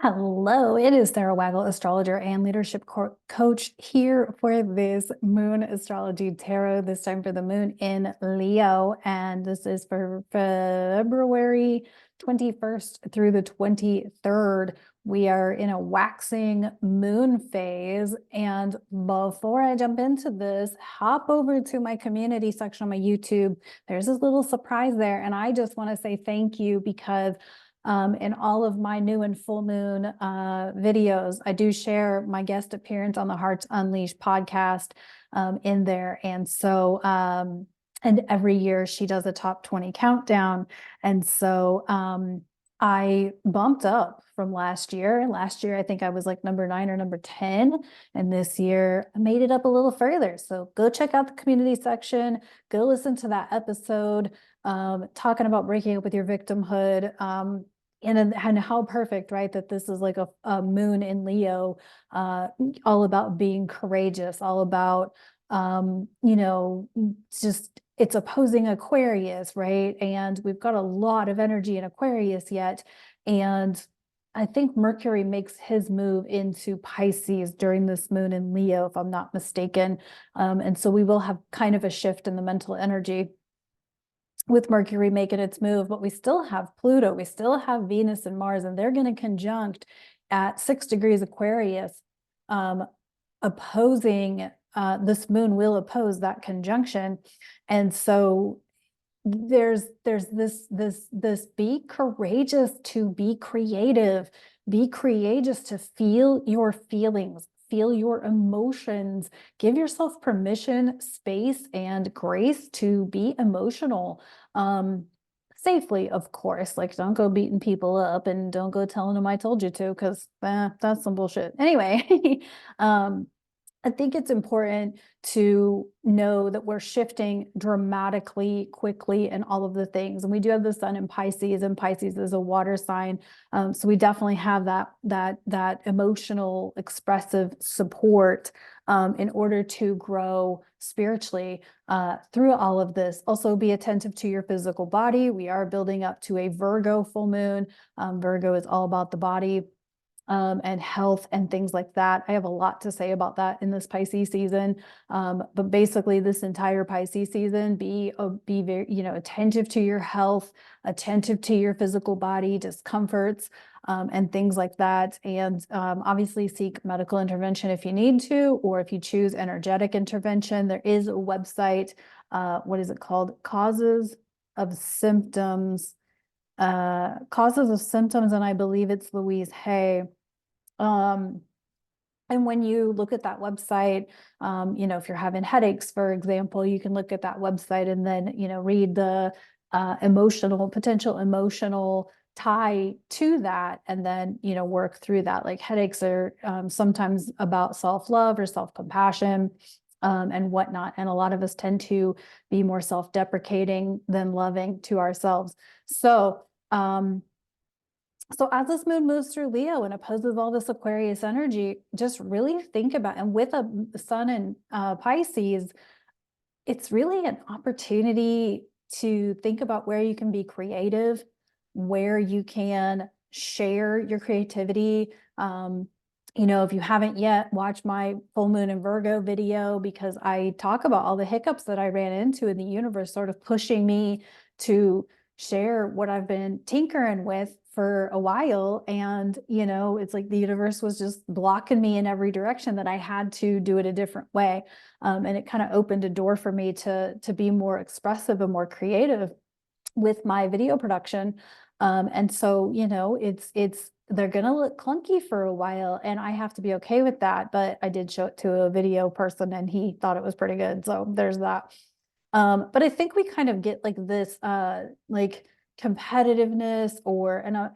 Hello, it is Sarah Waggle, astrologer and leadership coach here for this Moon Astrology Tarot, this time for the moon in Leo. And this is for February 21st through the 23rd. We are in a waxing moon phase. And before I jump into this, hop over to my community section on my YouTube. There's this little surprise there. And I just want to say thank you because in all of my new and full moon videos, I do share my guest appearance on the Hearts Unleashed podcast in there. And so, and every year she does a top 20 countdown. And so I bumped up from last year. Last year, I think I was like number 9 or number 10. And this year I made it up a little further. So go check out the community section, go listen to that episode talking about breaking up with your victimhood. And how perfect, right? That this is like a moon in Leo, all about being courageous, all about, just it's opposing Aquarius, right? And we've got a lot of energy in Aquarius yet. And I think Mercury makes his move into Pisces during this moon in Leo, if I'm not mistaken. And so we will have kind of a shift in the mental energy with Mercury making its move, but we still have Pluto, we still have Venus and Mars, and they're going to conjunct at 6 degrees Aquarius, opposing this moon will oppose that conjunction. And so there's this be courageous to be creative, be courageous to feel your feelings, feel your emotions, give yourself permission, space, and grace to be emotional, safely, of course. Like, don't go beating people up and don't go telling them I told you to, because that's some bullshit. Anyway, I think it's important to know that we're shifting dramatically, quickly, and all of the things. And we do have the sun in Pisces, and Pisces is a water sign. So we definitely have that emotional, expressive support in order to grow spiritually through all of this. Also, be attentive to your physical body. We are building up to a Virgo full moon. Virgo is all about the body. And health and things like that. I have a lot to say about that in this Pisces season. But basically this entire Pisces season, be very, attentive to your health, attentive to your physical body discomforts, and things like that. And obviously seek medical intervention if you need to, or if you choose energetic intervention. There is a website, what is it called? Causes of Symptoms, and I believe it's Louise Hay. And when you look at that website, if you're having headaches, for example, you can look at that website and then, read the potential emotional tie to that, and then, work through that. Like, headaches are sometimes about self-love or self-compassion, and whatnot. And a lot of us tend to be more self-deprecating than loving to ourselves. So as this moon moves through Leo and opposes all this Aquarius energy, just really think about, and with a sun in Pisces, it's really an opportunity to think about where you can be creative, where you can share your creativity. If you haven't yet watched my full moon in Virgo video, because I talk about all the hiccups that I ran into in the universe, sort of pushing me to share what I've been tinkering with for a while. And, it's like the universe was just blocking me in every direction, that I had to do it a different way. And it kind of opened a door for me to be more expressive and more creative with my video production. And so, they're going to look clunky for a while, and I have to be okay with that. But I did show it to a video person and he thought it was pretty good. So there's that. But I think we kind of get like this, like competitiveness,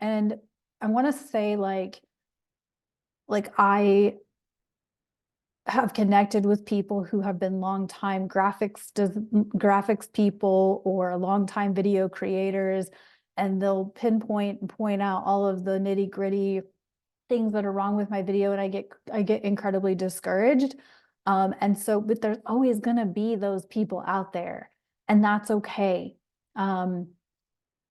and I want to say like I have connected with people who have been longtime graphics people or longtime video creators, and they'll pinpoint and point out all of the nitty gritty things that are wrong with my video, and I get incredibly discouraged. And so, but there's always going to be those people out there, and that's okay.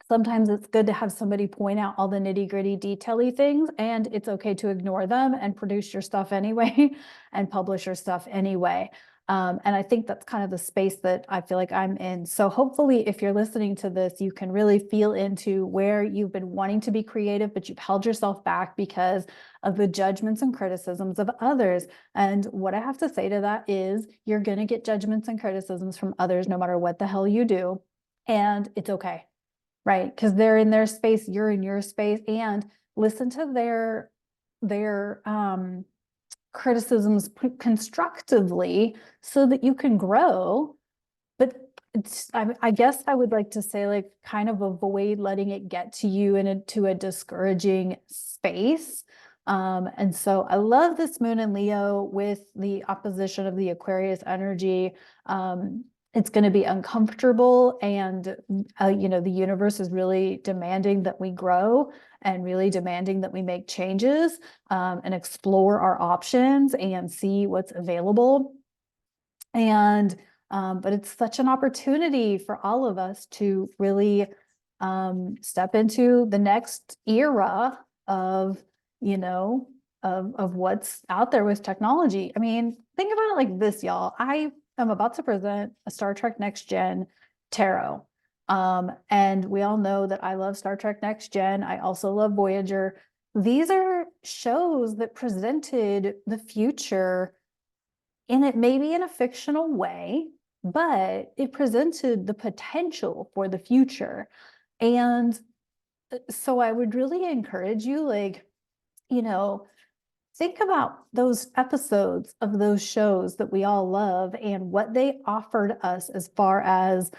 Sometimes it's good to have somebody point out all the nitty-gritty, detaily things, and it's okay to ignore them and produce your stuff anyway and publish your stuff anyway. And I think that's kind of the space that I feel like I'm in. So hopefully, if you're listening to this, you can really feel into where you've been wanting to be creative, but you've held yourself back because of the judgments and criticisms of others. And what I have to say to that is, you're going to get judgments and criticisms from others no matter what the hell you do. And it's okay. Right, because they're in their space, you're in your space, and listen to their criticisms constructively so that you can grow. But I guess I would like to say, like, kind of avoid letting it get to you into a discouraging space. And so I love this moon in Leo with the opposition of the Aquarius energy. It's going to be uncomfortable, and the universe is really demanding that we grow and really demanding that we make changes, and explore our options and see what's available. And but it's such an opportunity for all of us to really step into the next era of of what's out there with technology. I mean, think about it like this, y'all. I'm about to present a Star Trek Next Gen tarot. And we all know that I love Star Trek Next Gen. I also love Voyager. These are shows that presented the future in it, maybe in a fictional way, but it presented the potential for the future. And so I would really encourage you, like, think about those episodes of those shows that we all love and what they offered us as far as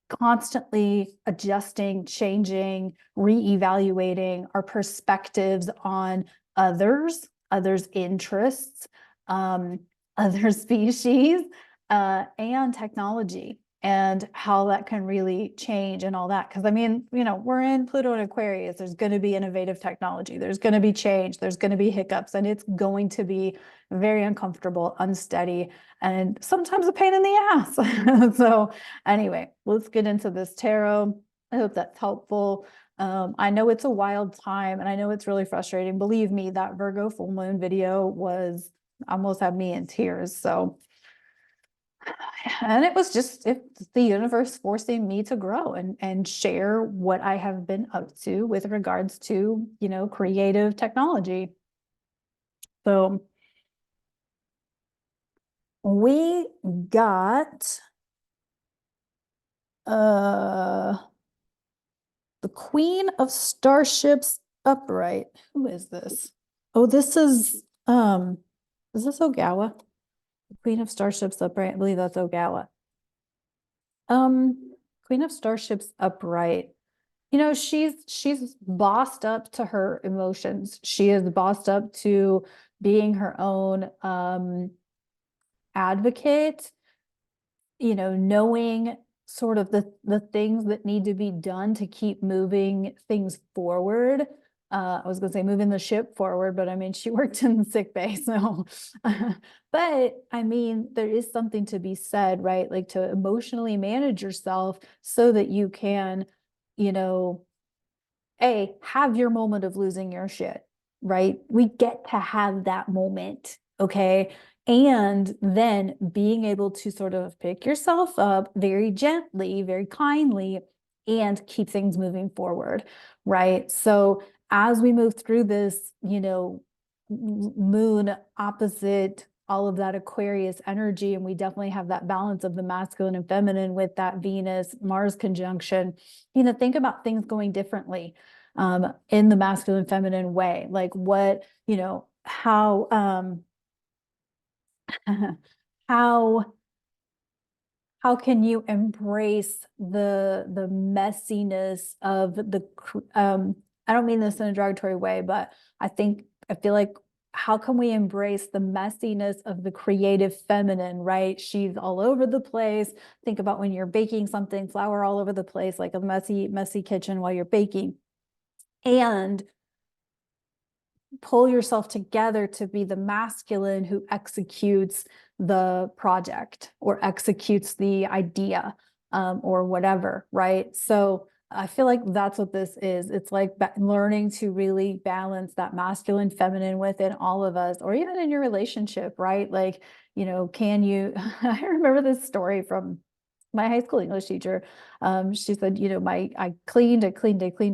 constantly adjusting, changing, reevaluating our perspectives on others' interests, other species, and technology, and how that can really change and all that. Because I mean, we're in Pluto and Aquarius. There's going to be innovative technology. There's going to be change. There's going to be hiccups, and it's going to be very uncomfortable, unsteady, and sometimes a pain in the ass. So anyway, let's get into this tarot. I hope that's helpful. I know it's a wild time, and I know it's really frustrating. Believe me, that Virgo full moon video almost had me in tears. So, and it was just the universe forcing me to grow and share what I have been up to with regards to, creative technology. So we got the Queen of Starships upright. Who is this? Oh, this is this Ogawa? Queen of Starships upright. I believe that's Ogawa. Queen of Starships upright. She's bossed up to her emotions. She is bossed up to being her own advocate, knowing sort of the things that need to be done to keep moving things forward. I was going to say moving the ship forward, but I mean, she worked in the sick bay. So, but I mean, there is something to be said, right? Like, to emotionally manage yourself so that you can, have your moment of losing your shit, right? We get to have that moment, okay? And then being able to sort of pick yourself up very gently, very kindly, and keep things moving forward, right? So as we move through this, moon opposite all of that Aquarius energy, and we definitely have that balance of the masculine and feminine with that Venus Mars conjunction, think about things going differently in the masculine feminine way. Like what, how how can you embrace the messiness of I don't mean this in a derogatory way, but I feel like, how can we embrace the messiness of the creative feminine, right? She's all over the place. Think about when you're baking something, flour all over the place, like a messy kitchen while you're baking. And pull yourself together to be the masculine who executes the project or executes the idea, or whatever, right? So I feel like that's what this is. It's like learning to really balance that masculine, feminine within all of us, or even in your relationship, right? Like, can you, I remember this story from my high school English teacher. She said, I cleaned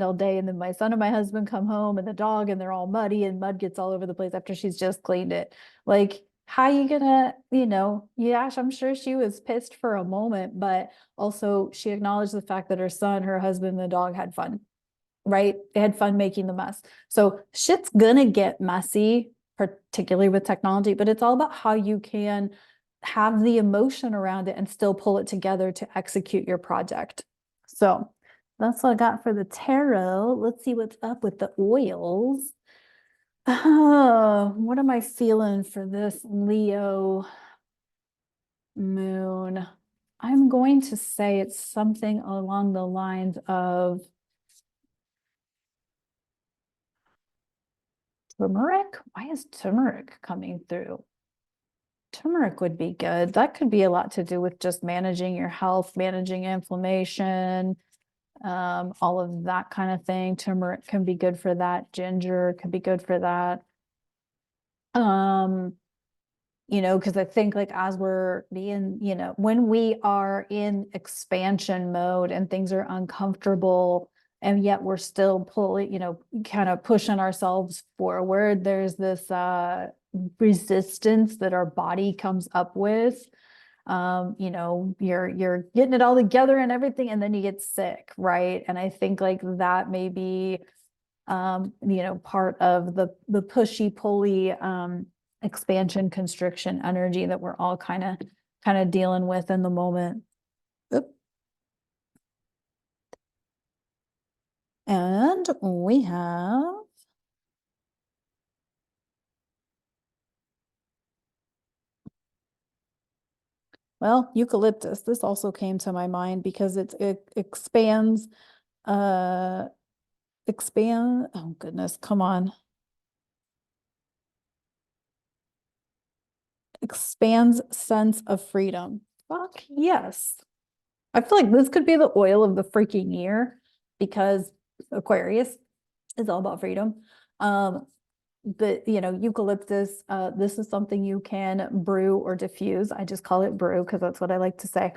all day. And then my son and my husband come home and the dog, and they're all muddy and mud gets all over the place after she's just cleaned it. Like, how you gonna, yeah, I'm sure she was pissed for a moment, but also she acknowledged the fact that her son, her husband, and the dog had fun, right? They had fun making the mess. So shit's gonna get messy, particularly with technology, but it's all about how you can have the emotion around it and still pull it together to execute your project. So that's what I got for the tarot. Let's see what's up with the oils. Oh, what am I feeling for this Leo moon? I'm going to say it's something along the lines of turmeric. Why is turmeric coming through? Turmeric would be good. That could be a lot to do with just managing your health, managing inflammation, all of that kind of thing. Turmeric can be good for that. Ginger can be good for that. Because I think like as we're being, when we are in expansion mode and things are uncomfortable, and yet we're still pulling, kind of pushing ourselves forward, there's this resistance that our body comes up with. You're getting it all together and everything, and then you get sick, right? And I think like that may be part of the pushy pulley expansion constriction energy that we're all kind of dealing with in the moment. Oop. And we have eucalyptus. This also came to my mind because it expands oh goodness, come on. Expands sense of freedom. Fuck yes. I feel like this could be the oil of the freaking year because Aquarius is all about freedom. But eucalyptus, this is something you can brew or diffuse. I just call it brew because that's what I like to say.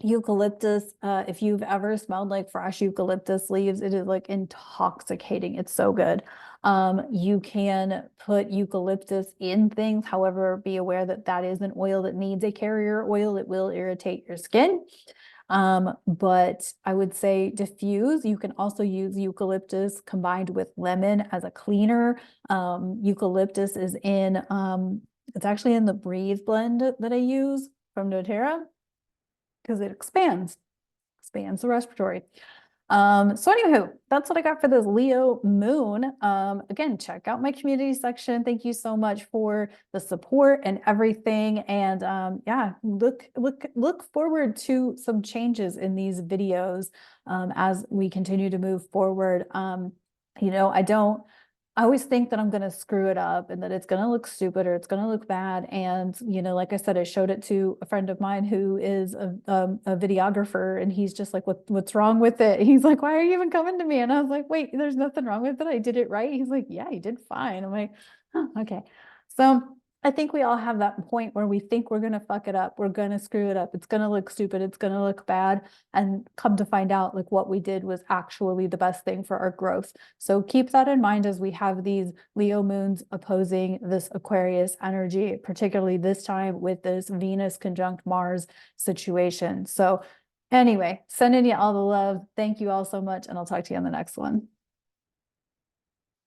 Eucalyptus, if you've ever smelled like fresh eucalyptus leaves, it is like intoxicating. It's so good. You can put eucalyptus in things. However, be aware that that is an oil that needs a carrier oil. It will irritate your skin. But I would say diffuse. You can also use eucalyptus combined with lemon as a cleaner. Eucalyptus is in, it's actually in the Breathe blend that I use from doTERRA because it expands the respiratory. So anywho, that's what I got for this Leo moon. Again, check out my community section. Thank you so much for the support and everything. And yeah, look forward to some changes in these videos as we continue to move forward. I always think that I'm going to screw it up and that it's going to look stupid or it's going to look bad. And, like I said, I showed it to a friend of mine who is a videographer, and he's just like, what's wrong with it? He's like, why are you even coming to me? And I was like, wait, there's nothing wrong with it. I did it right. He's like, yeah, you did fine. I'm like, oh, okay. So I think we all have that point where we think we're going to fuck it up. We're going to screw it up. It's going to look stupid. It's going to look bad. And come to find out, like, what we did was actually the best thing for our growth. So keep that in mind as we have these Leo moons opposing this Aquarius energy, particularly this time with this Venus conjunct Mars situation. So anyway, sending you all the love. Thank you all so much. And I'll talk to you on the next one.